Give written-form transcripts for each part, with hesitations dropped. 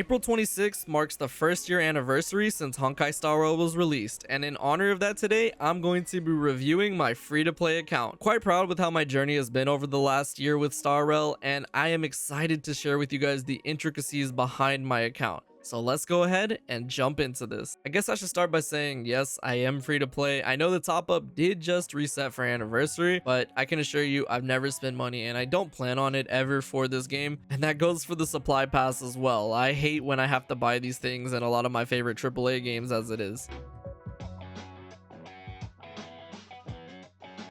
April 26th marks the first year anniversary since Honkai Star Rail was released, and in honor of that today, I'm going to be reviewing my free-to-play account. Quite proud with how my journey has been over the last year with Star Rail, and I am excited to share with you guys the intricacies behind my account. So let's go ahead and jump into this. I guess I should start by saying, yes, I am free to play. I know the top up did just reset for anniversary, but I can assure you I've never spent money and I don't plan on it ever for this game. And that goes for the supply pass as well. I hate when I have to buy these things in a lot of my favorite AAA games as it is.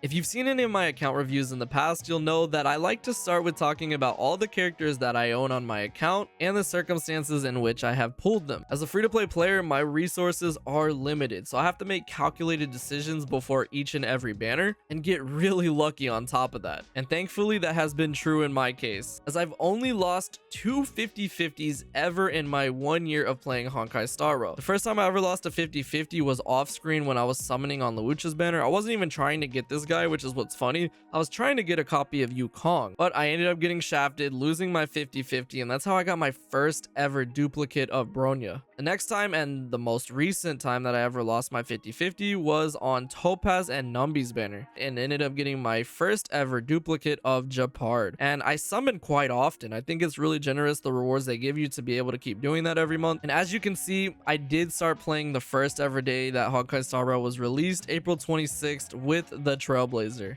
If you've seen any of my account reviews in the past, you'll know that I like to start with talking about all the characters that I own on my account and the circumstances in which I have pulled them. As a free-to-play player, my resources are limited, so I have to make calculated decisions before each and every banner and get really lucky on top of that. And thankfully, that has been true in my case, as I've only lost two 50-50s ever in my 1 year of playing Honkai Star Rail. The first time I ever lost a 50-50 was off-screen when I was summoning on Lucha's banner. I wasn't even trying to get this guy, which is what's funny. I was trying to get a copy of Yukong, but I ended up getting shafted, losing my 50-50, and that's how I got my first ever duplicate of Bronya. The next time, and the most recent time that I ever lost my 50-50, was on Topaz and Numby's banner, and ended up getting my first ever duplicate of Gepard. And I summon quite often. I think it's really generous, the rewards they give you to be able to keep doing that every month. And as you can see, I did start playing the first ever day that Honkai Star Rail was released, April 26th, with the Trailblaze.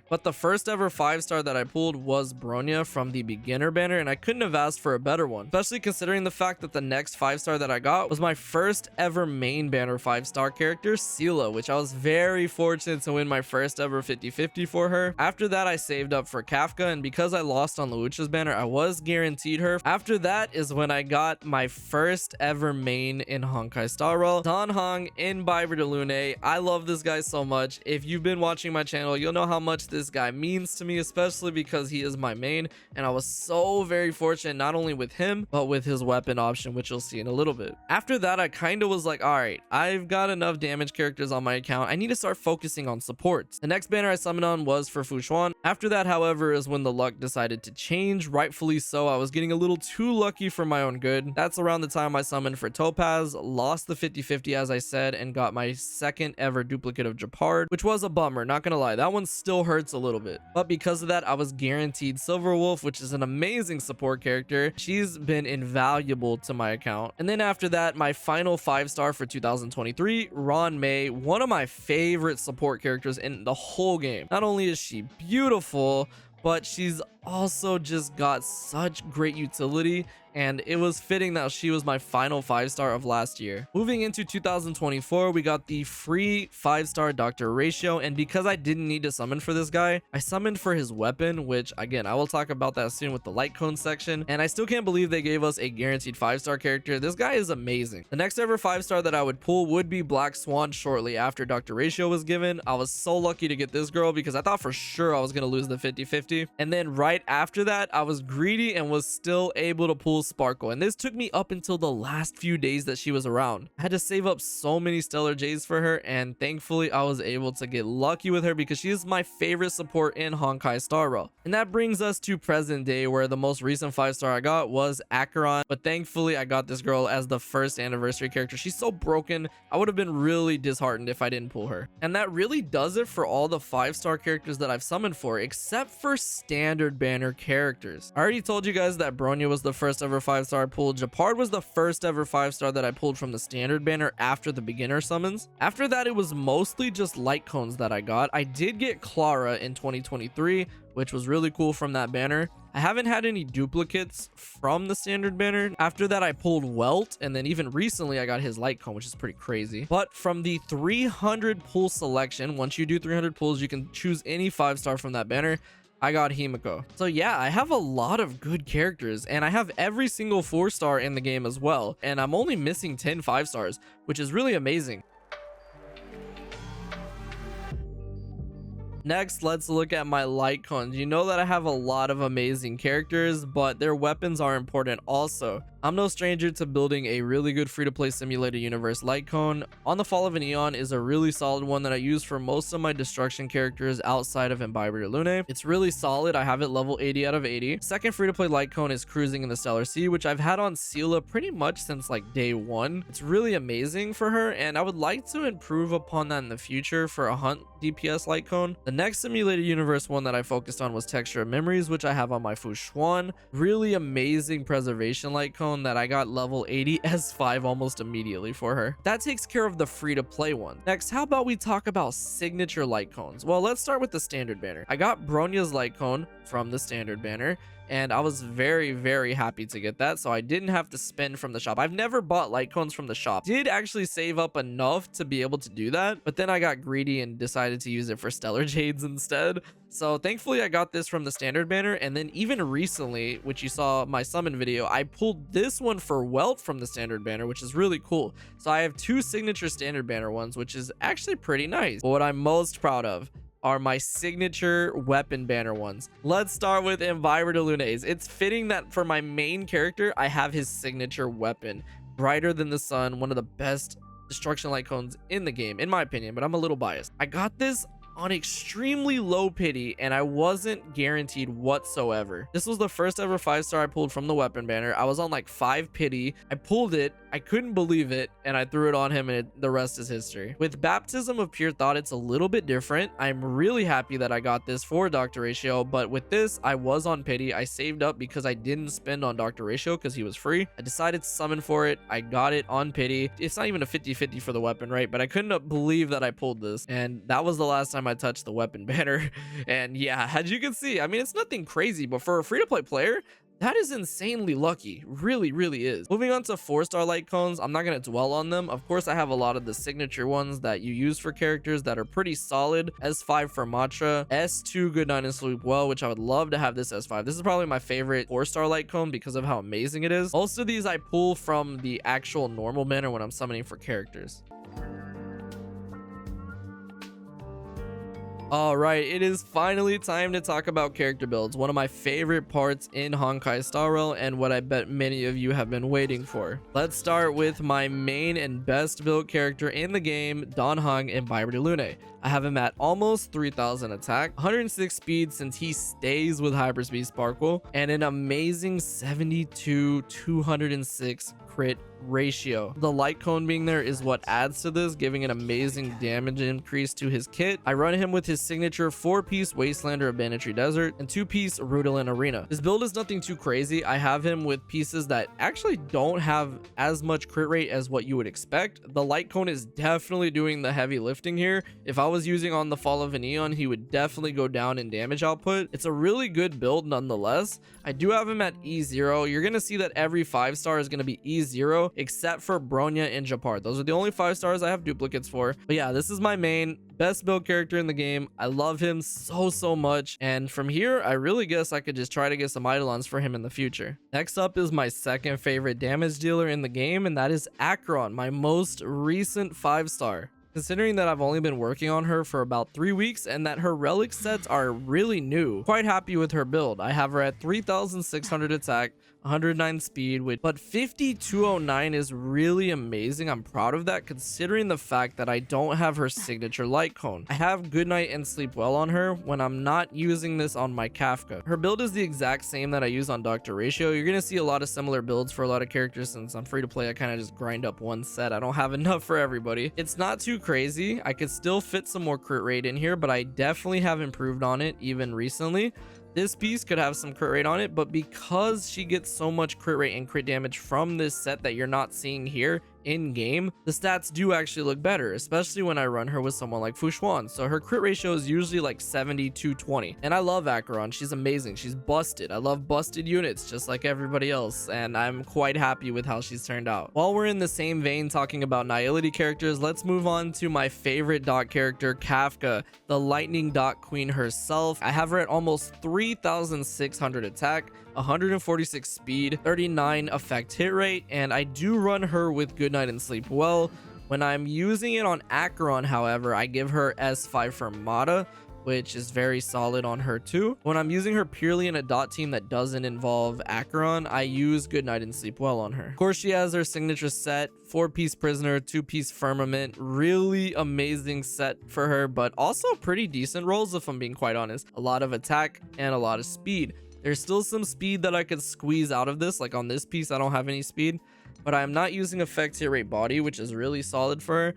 But the first ever 5-star that I pulled was Bronya from the beginner banner, and I couldn't have asked for a better one, especially considering the fact that the next 5-star that I got was my first ever main banner 5-star character, Seele, which I was very fortunate to win my first ever 50-50 for her. After that, I saved up for Kafka, and because I lost on Lucha's banner, I was guaranteed her. After that is when I got my first ever main in Honkai Star Rail, Heng Imbibitor Lunae. I love this guy so much. If you've been watching my channel, you'll know how much this guy means to me, especially because he is my main, and I was so very fortunate not only with him but with his weapon option, which you'll see in a little bit. After that, I kind of was like, all right, I've got enough damage characters on my account, I need to start focusing on supports. The next banner I summoned on was for Xuan. After that, however, is when the luck decided to change, rightfully so. I was getting a little too lucky for my own good. That's around the time I summoned for Topaz, lost the 50-50 as I said, and got my second ever duplicate of Gepard, which was a bummer, not gonna lie. That one still hurts a little bit, but because of that, I was guaranteed Silverwolf, which is an amazing support character. She's been invaluable to my account. And then after that, my final 5-star for 2023, Ruan Mei, one of my favorite support characters in the whole game. Not only is she beautiful, but she's also just got such great utility, and it was fitting that she was my final 5-star of last year. Moving into 2024, we got the free 5-star Dr. Ratio, and because I didn't need to summon for this guy, I summoned for his weapon, which again, I will talk about that soon with the light cone section, and I still can't believe they gave us a guaranteed 5-star character. This guy is amazing. The next ever 5-star that I would pull would be Black Swan shortly after Dr. Ratio was given. I was so lucky to get this girl because I thought for sure I was going to lose the 50-50, and then right after that, I was greedy and was still able to pull Sparkle, and this took me up until the last few days that she was around. I had to save up so many Stellar J's for her, and thankfully I was able to get lucky with her because she is my favorite support in Honkai Star Rail. And that brings us to present day, where the most recent 5-star I got was Acheron, but thankfully I got this girl as the first anniversary character. She's so broken, I would have been really disheartened if I didn't pull her. And that really does it for all the 5-star characters that I've summoned for, except for standard banner characters. I already told you guys that Bronya was the first ever 5-star I pulled. Gepard was the first ever 5-star that I pulled from the standard banner after the beginner summons. After that, it was mostly just light cones that I got. I did get Clara in 2023, which was really cool from that banner. I haven't had any duplicates from the standard banner. After that, I pulled Welt, and then even recently I got his light cone, which is pretty crazy. But from the 300 pull selection, once you do 300 pulls, you can choose any 5-star from that banner. I got Himeko. So yeah, I have a lot of good characters, and I have every single 4-star in the game as well, and I'm only missing 10 5-stars, which is really amazing. Next, let's look at my light cones. You know that I have a lot of amazing characters, but their weapons are important also. I'm no stranger to building a really good free-to-play simulated universe light cone. On the Fall of an Eon is a really solid one that I use for most of my destruction characters outside of Imbibitor Lunae. It's really solid. I have it level 80 out of 80. Second free-to-play light cone is Cruising in the Stellar Sea, which I've had on Seele pretty much since like day one. It's really amazing for her, and I would like to improve upon that in the future for a Hunt DPS light cone. The next simulated universe one that I focused on was Texture of Memories, which I have on my Xuan. Really amazing preservation light cone that I got level 80 S5 almost immediately for her. That takes care of the free-to-play one. Next, how about we talk about signature light cones? Well, let's start with the standard banner. I got Bronya's light cone from the standard banner, and I was very happy to get that, so I didn't have to spend from the shop. I've never bought light cones from the shop. Did actually save up enough to be able to do that, but then I got greedy and decided to use it for stellar jades instead. So thankfully I got this from the standard banner, and then even recently, which you saw my summon video, I pulled this one for Welt from the standard banner, which is really cool. So I have two signature standard banner ones, which is actually pretty nice. But what I'm most proud of are my signature weapon banner ones. Let's start with Imbibitor Lunae's. It's fitting that for my main character, I have his signature weapon. Brighter Than the Sun, one of the best destruction light cones in the game, in my opinion, but I'm a little biased. I got this on extremely low pity, and I wasn't guaranteed whatsoever. This was the first ever 5-star I pulled from the weapon banner. I was on like 5 pity. I pulled it, I couldn't believe it, and I threw it on him, and the rest is history. With Baptism of Pure Thought, it's a little bit different. I'm really happy that I got this for Dr. Ratio, but with this, I was on pity. I saved up because I didn't spend on Dr. Ratio because he was free. I decided to summon for it. I got it on pity. It's not even a 50-50 for the weapon, right? But I couldn't believe that I pulled this, and that was the last time I touched the weapon banner. And yeah, as you can see, I mean, it's nothing crazy, but for a free-to-play player, that is insanely lucky. Really is. Moving on to 4-star light cones, I'm not going to dwell on them. Of course, I have a lot of the signature ones that you use for characters that are pretty solid. S5 for Matra, S2 Good Night and Sleep Well, which I would love to have this S5. This is probably my favorite 4-star light cone because of how amazing it is. Most of these I pull from the actual normal banner when I'm summoning for characters. Alright, it is finally time to talk about character builds, one of my favorite parts in Honkai Star Rail and what I bet many of you have been waiting for. Let's start with my main and best built character in the game, Dan Heng Imbibitor Lunae. I have him at almost 3000 attack, 106 speed since he stays with Hyperspeed Sparkle, and an amazing 72 206 crit ratio. The light cone being there is what adds to this, giving an amazing damage increase to his kit. I run him with his signature 4-piece Wastelander of Banditry Desert and 2-piece Rudolin Arena. His build is nothing too crazy. I have him with pieces that actually don't have as much crit rate as what you would expect. The light cone is definitely doing the heavy lifting here. If I was using on the Fall of an Eon, he would definitely go down in damage output. It's a really good build nonetheless. I do have him at E0. You're going to see that every 5-star is going to be E0 except for Bronya and Gepard. Those are the only 5-stars I have duplicates for. But yeah, this is my main best build character in the game. I love him so much, and from here I really guess I could just try to get some Eidolons for him in the future. Next up is my second favorite damage dealer in the game, and that is Acheron, my most recent 5-star. Considering that I've only been working on her for about 3 weeks and that her relic sets are really new, quite happy with her build. I have her at 3600 attack, 109 speed, but 5209 is really amazing. I'm proud of that considering the fact that I don't have her signature light cone. I have Good Night and Sleep Well on her when I'm not using this on my Kafka. Her build is the exact same that I use on Dr. Ratio. You're gonna see a lot of similar builds for a lot of characters. Since I'm free to play, I kind of just grind up one set. I don't have enough for everybody. It's not too crazy. I could still fit some more crit rate in here, but I definitely have improved on it even recently. This piece could have some crit rate on it, but because she gets so much crit rate and crit damage from this set that you're not seeing here in game, the stats do actually look better, especially when I run her with someone like Xuan. So her crit ratio is usually like 70-20, and I love Acheron. She's amazing. She's busted. I love busted units just like everybody else, and I'm quite happy with how she's turned out. While we're in the same vein talking about Nihility characters, let's move on to my favorite dot character, Kafka, the lightning dot queen herself. I have her at almost 3600 attack, 146 speed, 39 effect hit rate, and I do run her with Good Night and Sleep Well. When I'm using it on Acheron, however, I give her S5 for Mata, which is very solid on her too. When I'm using her purely in a dot team that doesn't involve Acheron, I use Good Night and Sleep Well on her. Of course, she has her signature set, 4-piece prisoner, 2-piece firmament. Really amazing set for her, but also pretty decent rolls if I'm being quite honest. A lot of attack and a lot of speed. There's still some speed that I could squeeze out of this. Like on this piece, I don't have any speed, but I'm not using effect hit rate body, which is really solid for her.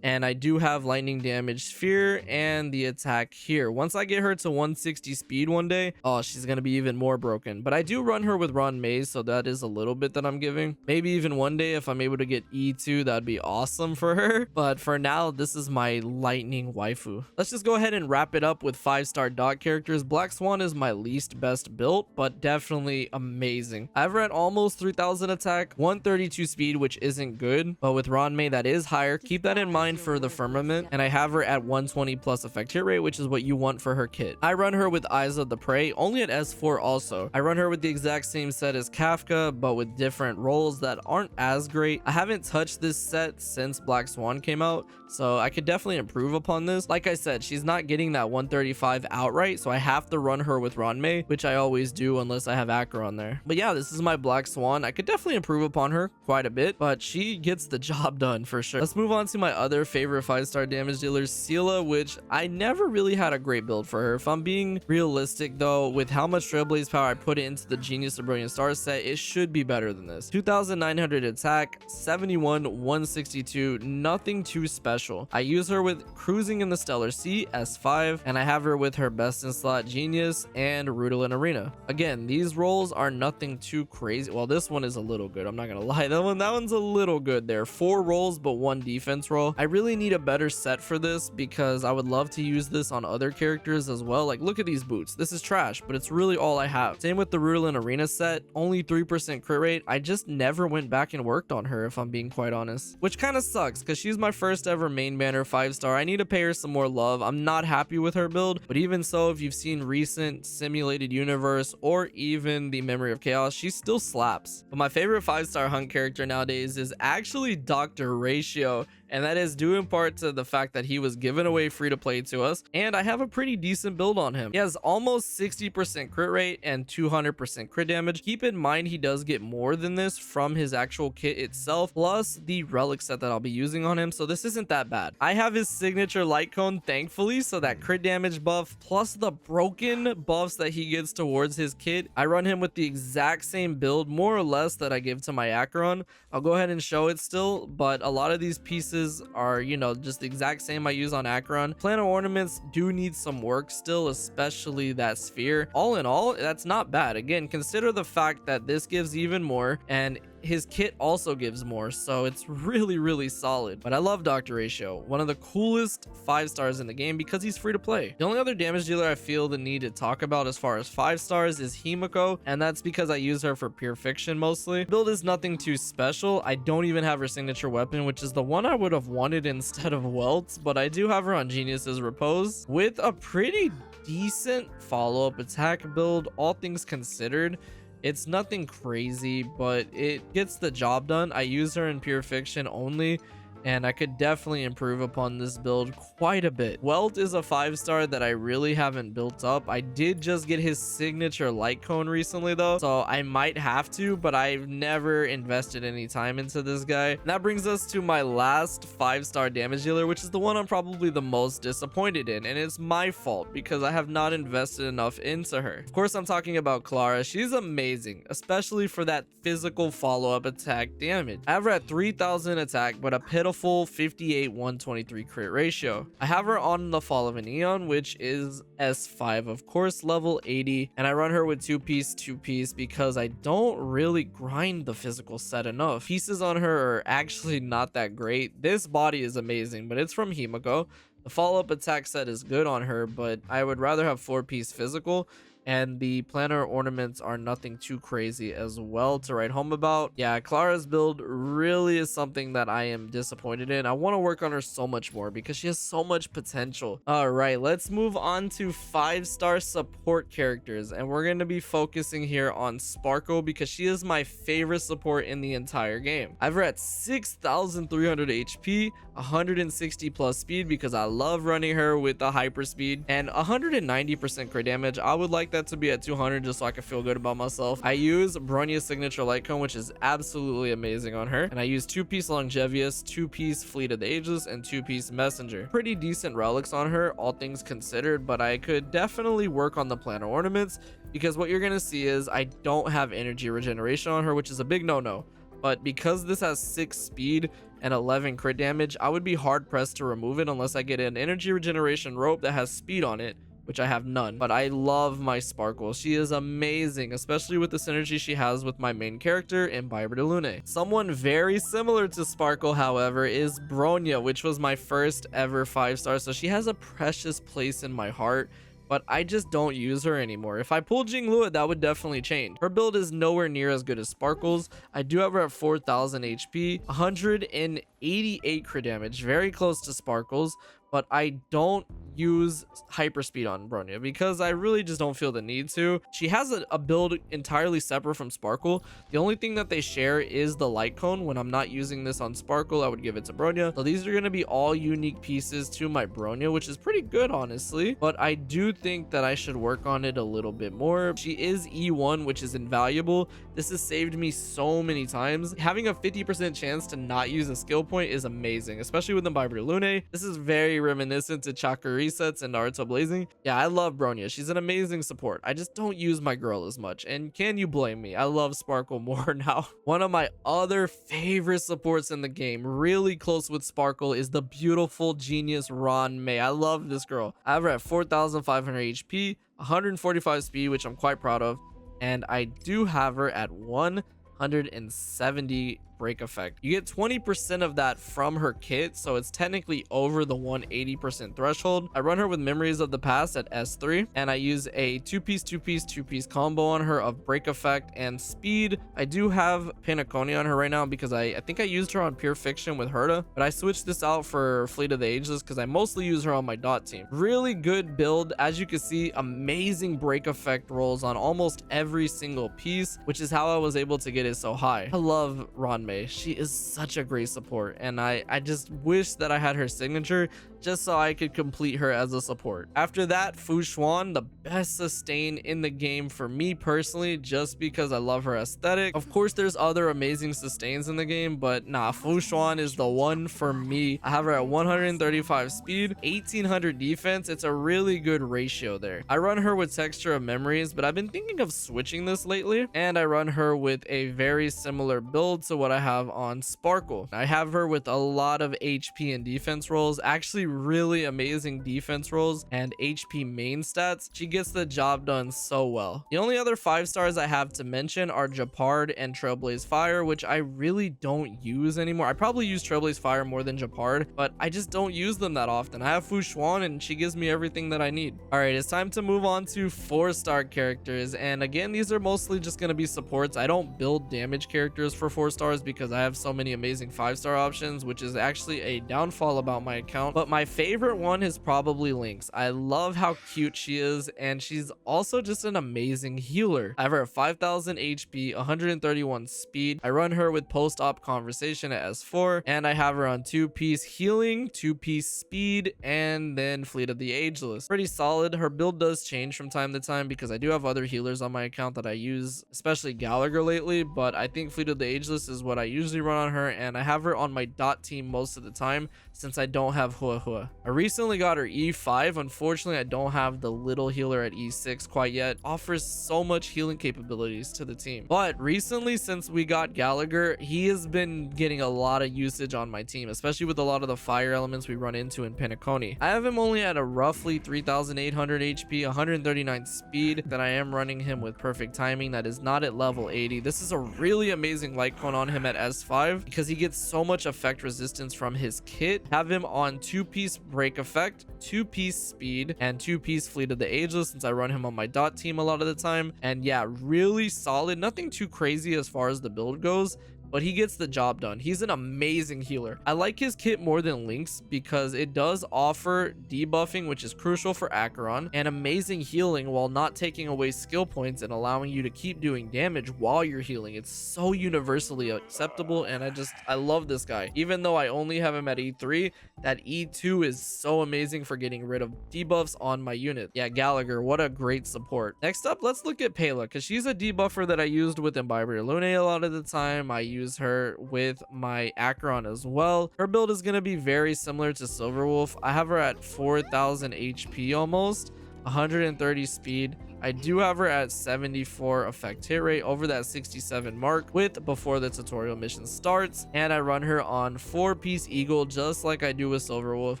And I do have lightning damage sphere and the attack here. Once I get her to 160 speed one day, oh, she's gonna be even more broken. But I do run her with Ruan Mei, so that is a little bit that I'm giving. Maybe even one day if I'm able to get E2, that'd be awesome for her. But for now, this is my lightning waifu. Let's just go ahead and wrap it up with 5-star dot characters. Black Swan is my least best built, but definitely amazing. I've read almost 3000 attack, 132 speed, which isn't good, but with Ruan Mei that is higher. Keep that in mind for the firmament, and I have her at 120 plus effect hit rate, which is what you want for her kit. I run her with Eyes of the Prey, only at S4 also. I run her with the exact same set as Kafka, but with different roles that aren't as great. I haven't touched this set since Black Swan came out, so I could definitely improve upon this. Like I said, she's not getting that 135 outright, so I have to run her with Ruan Mei, which I always do unless I have Acheron there. But yeah, this is my Black Swan. I could definitely improve upon her quite a bit, but she gets the job done for sure. Let's move on to my other favorite 5-star damage dealer, Seele, which I never really had a great build for her. If I'm being realistic though, with how much Trailblaze power I put into the Genius of Bronya Star set, it should be better than this. 2900 attack, 71, 162, nothing too special. I use her with Cruising in the Stellar Sea, S5, and I have her with her Best in Slot Genius and Rudolin Arena. Again, these rolls are nothing too crazy. Well, this one is a little good, I'm not gonna lie. That one's a little good there. 4 rolls but 1 defense roll. I really need a better set for this because I would love to use this on other characters as well. Like, look at these boots. This is trash, but it's really all I have. Same with the Rudolin Arena set, only 3% crit rate. I just never went back and worked on her, if I'm being quite honest, which kind of sucks because she's my first ever main banner 5-star. I need to pay her some more love. I'm not happy with her build, but even so, if you've seen recent Simulated Universe or even the Memory of Chaos, she still slaps. But my favorite 5-star hunt character nowadays is actually Dr. Ratio, and that is due in part to the fact that he was given away free to play to us, and I have a pretty decent build on him. He has almost 60% crit rate and 200% crit damage. Keep in mind he does get more than this from his actual kit itself, plus the relic set that I'll be using on him, so this isn't that bad. I have his signature light cone, thankfully, so that crit damage buff plus the broken buffs that he gets towards his kit. I run him with the exact same build more or less that I give to my Acheron. I'll go ahead and show it still, but a lot of these pieces are, you know, just the exact same I use on Acheron. Planar ornaments do need some work still, especially that sphere. All in all, that's not bad. Again, consider the fact that this gives even more and his kit also gives more, so it's really solid. But I love Dr. Ratio, one of the coolest 5-stars in the game because he's free to play. The only other damage dealer I feel the need to talk about as far as 5-stars is Himeko, and that's because I use her for pure fiction mostly. Build is nothing too special. I don't even have her signature weapon, which is the one I would have wanted instead of Welt, but I do have her on Genius's Repose with a pretty decent follow-up attack build, all things considered. It's nothing crazy, but it gets the job done. I use her in pure fiction only, and I could definitely improve upon this build quite a bit. Welt is a 5-star that I really haven't built up. I did just get his signature light cone recently though, so I might have to, but I've never invested any time into this guy. And that brings us to my last 5-star damage dealer, which is the one I'm probably the most disappointed in, and it's my fault because I have not invested enough into her. Of course, I'm talking about Clara. She's amazing, especially for that physical follow-up attack damage. I have her at 3000 attack, but a pitiful 58 123 crit ratio. I have her on the Fall of an Eon, which is S5 of course, level 80, and I run her with 2-piece because I don't really grind the physical set enough. Pieces on her are actually not that great. This body is amazing, but it's from Himeko. The follow-up attack set is good on her, but I would rather have 4-piece physical. and the planner ornaments are nothing too crazy as well to write home about. Yeah, Clara's build really is something that I am disappointed in. I want to work on her so much more because she has so much potential. All right, let's move on to 5-star support characters, and we're going to be focusing here on Sparkle because she is my favorite support in the entire game. I've her at 6,300 HP, 160 plus speed because I love running her with the hyper speed, and 190% crit damage. I would like that to be at 200 just so I can feel good about myself. I use Bronya's signature light cone, which is absolutely amazing on her, and I use 2-piece Longevious, 2-piece Fleet of the Ageless, and 2-piece Messenger. Pretty decent relics on her, all things considered, but I could definitely work on the planner ornaments because what you're gonna see is I don't have energy regeneration on her, which is a big no-no. But because this has 6 speed and 11 crit damage, I would be hard pressed to remove it unless I get an energy regeneration rope that has speed on it, which I have none. But I love my Sparkle. She is amazing, especially with the synergy she has with my main character, Imbibitor Lunae. Someone very similar to Sparkle, however, is Bronya, which was my first ever 5-star. So she has a precious place in my heart, but I just don't use her anymore. If I pull Jinglua, that would definitely change. Her build is nowhere near as good as Sparkle's. I do have her at 4,000 HP, 188 crit damage, very close to Sparkle's, but I don't use hyperspeed on Bronya because I really just don't feel the need to. She has a build entirely separate from Sparkle. The only thing that they share is the light cone. When I'm not using this on Sparkle, I would give it to Bronya. So these are going to be all unique pieces to my Bronya, which is pretty good, honestly, but I do think that I should work on it a little bit more. She is E1, which is invaluable. This has saved me so many times. Having a 50% chance to not use a skill point is amazing, especially with Imbibitor Lunae. This is very reminiscent to chakra resets and Naruto Blazing. Yeah, I love Bronya. She's an amazing support. I just don't use my girl as much, and can you blame me? I love Sparkle more now. One of my other favorite supports in the game, really close with Sparkle, is the beautiful genius Ruan Mei. I love this girl. I have her at 4,500 HP, 145 speed, which I'm quite proud of, and I do have her at 170 break effect. You get 20% of that from her kit, so it's technically over the 180% threshold. I run her with Memories of the Past at S3, and I use a 2-piece combo on her of break effect and speed. I do have Pinaconi on her right now because I think I used her on Pure Fiction with Herta, but I switched this out for Fleet of the Ageless because I mostly use her on my dot team. Really good build. As you can see, amazing break effect rolls on almost every single piece, which is how I was able to get it so high. I love Ruan Mei. She is such a great support, and I just wish that I had her signature just so I could complete her as a support. After that, Xuan, the best sustain in the game for me personally, just because I love her aesthetic. Of course, there's other amazing sustains in the game, but nah, Xuan is the one for me. I have her at 135 speed, 1,800 defense. It's a really good ratio there. I run her with Texture of Memories, but I've been thinking of switching this lately, and I run her with a very similar build to what I have on Sparkle. I have her with a lot of HP and defense rolls, actually really amazing defense rolls and HP main stats. She gets the job done so well. The only other 5-stars I have to mention are Gepard and Trailblaze Fire, which I really don't use anymore. I probably use Trailblaze Fire more than Gepard, but I just don't use them that often. I have Xuan and she gives me everything that I need. All right, it's time to move on to 4-star characters, and again, these are mostly just going to be supports. I don't build damage characters for 4 stars because I have so many amazing 5-star options, which is actually a downfall about my account. But my favorite one is probably Lynx. I love how cute she is, and she's also just an amazing healer. I have her at 5,000 HP, 131 speed. I run her with post-op conversation at S4, and I have her on 2-piece healing, 2-piece speed, and then Fleet of the Ageless. Pretty solid. Her build does change from time to time because I do have other healers on my account that I use, especially Gallagher lately, but I think Fleet of the Ageless is what I usually run on her, and I have her on my dot team most of the time since I don't have Hua Hua. I recently got her E5. Unfortunately, I don't have the little healer at E6 quite yet. Offers so much healing capabilities to the team. But recently, since we got Gallagher, he has been getting a lot of usage on my team, especially with a lot of the fire elements we run into in Pinaconi. I have him only at a roughly 3,800 HP, 139 speed, that I am running him with perfect timing. That is not at level 80. This is a really amazing light cone on him at S5 because he gets so much effect resistance from his kit. Have him on 2-piece break effect, 2-piece speed, and 2-piece fleet of the ageless since I run him on my dot team a lot of the time. And yeah, really solid. Nothing too crazy as far as the build goes, but he gets the job done. He's an amazing healer. I like his kit more than Lynx because it does offer debuffing, which is crucial for Acheron, and amazing healing while not taking away skill points and allowing you to keep doing damage while you're healing. It's so universally acceptable, and I love this guy. Even though I only have him at E3, that E2 is so amazing for getting rid of debuffs on my unit. Yeah, Gallagher, what a great support. Next up, let's look at Pela, because she's a debuffer that I used with Imbibitor Lunae a lot of the time. I use her with my Acheron as well. Her build is going to be very similar to Silverwolf. I have her at 4,000 HP almost, 130 speed. I do have her at 74 effect hit rate over that 67 mark with before the tutorial mission starts, and I run her on 4-piece eagle just like I do with Silverwolf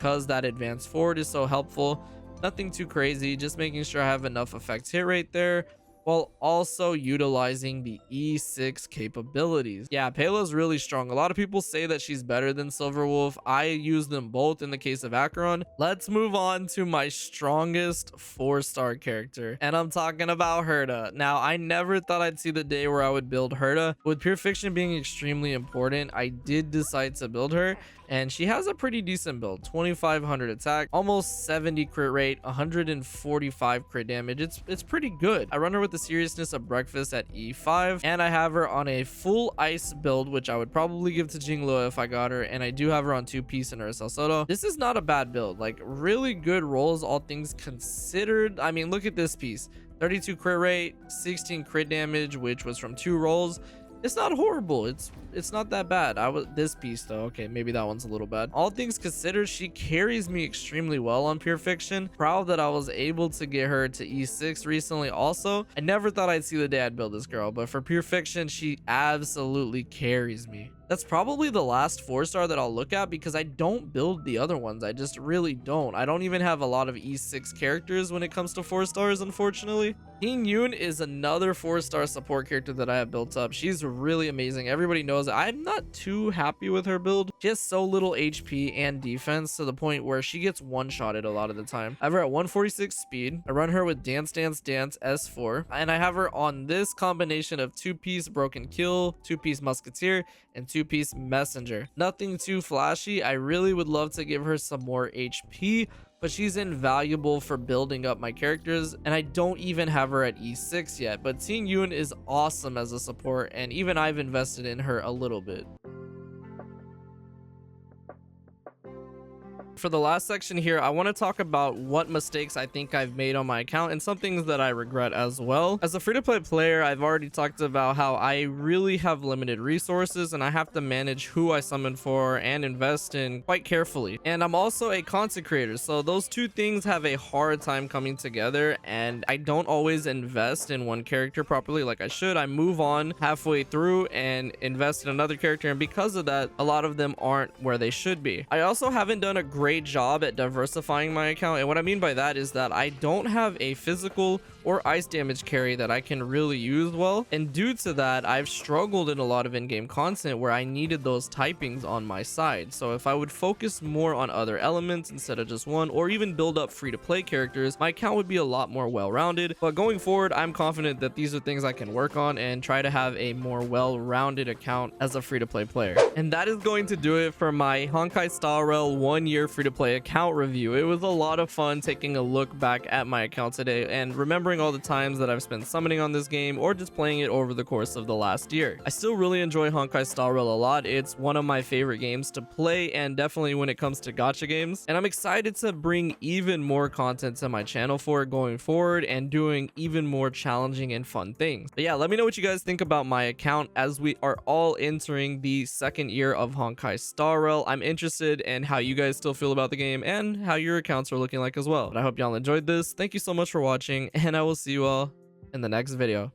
because that advanced forward is so helpful. Nothing too crazy, just making sure I have enough effect hit rate there while also utilizing the E6 capabilities. Yeah, Pela's really strong. A lot of people say that she's better than Silverwolf. I use them both in the case of Acheron. Let's move on to my strongest 4-star character, and I'm talking about Herta. Now, I never thought I'd see the day where I would build Herta. With pure fiction being extremely important, I did decide to build her, and she has a pretty decent build. 2500 attack, almost 70 crit rate, 145 crit damage. It's pretty good. I run her with the seriousness of breakfast at E5, and I have her on a full ice build, which I would probably give to Jingluo if I got her, and I do have her on 2-piece and her Soto. This is not a bad build, like really good rolls all things considered. I mean, look at this piece. 32 crit rate, 16 crit damage, which was from 2 rolls. It's not horrible. It's not that bad. This piece though, okay, maybe that one's a little bad. All things considered, she carries me extremely well on pure fiction. Proud that I was able to get her to E6 recently. Also, I never thought I'd see the day I'd build this girl, but for pure fiction, she absolutely carries me. That's probably the last 4-star that I'll look at because I don't build the other ones. I just really don't. I don't even have a lot of E6 characters when it comes to 4-stars, unfortunately. Tingyun is another 4-star support character that I have built up. She's really amazing. Everybody knows it. I'm not too happy with her build. She has so little HP and defense to the point where she gets one-shotted a lot of the time. I have her at 146 speed. I run her with Dance Dance Dance S4, and I have her on this combination of 2-piece Broken Kill, 2-piece Musketeer, and 2-piece Messenger. Nothing too flashy. I really would love to give her some more HP, but she's invaluable for building up my characters, and I don't even have her at E6 yet. But Tingyun is awesome as a support, and even I've invested in her a little bit. For the last section here, I want to talk about what mistakes I think I've made on my account and some things that I regret as well. As a free-to-play player, I've already talked about how I really have limited resources and I have to manage who I summon for and invest in quite carefully. And I'm also a content creator, so those two things have a hard time coming together, and I don't always invest in one character properly like I should. I move on halfway through and invest in another character, and because of that, a lot of them aren't where they should be. I also haven't done a great job at diversifying my account, and what I mean by that is that I don't have a physical or ice damage carry that I can really use well, and due to that, I've struggled in a lot of in-game content where I needed those typings on my side. So if I would focus more on other elements instead of just one, or even build up free-to-play characters, my account would be a lot more well-rounded. But going forward, I'm confident that these are things I can work on and try to have a more well-rounded account as a free-to-play player. And that is going to do it for my Honkai Star Rail 1-year free-to-play account review. It was a lot of fun taking a look back at my account today and remembering all the times that I've spent summoning on this game or just playing it over the course of the last year. I still really enjoy Honkai Star Rail a lot. It's one of my favorite games to play, and definitely when it comes to gacha games, and I'm excited to bring even more content to my channel for it going forward and doing even more challenging and fun things. But yeah, let me know what you guys think about my account as we are all entering the second year of Honkai Star Rail. I'm interested in how you guys still feel about the game and how your accounts are looking like as well. But I hope y'all enjoyed this. Thank you so much for watching, and I will see you all in the next video.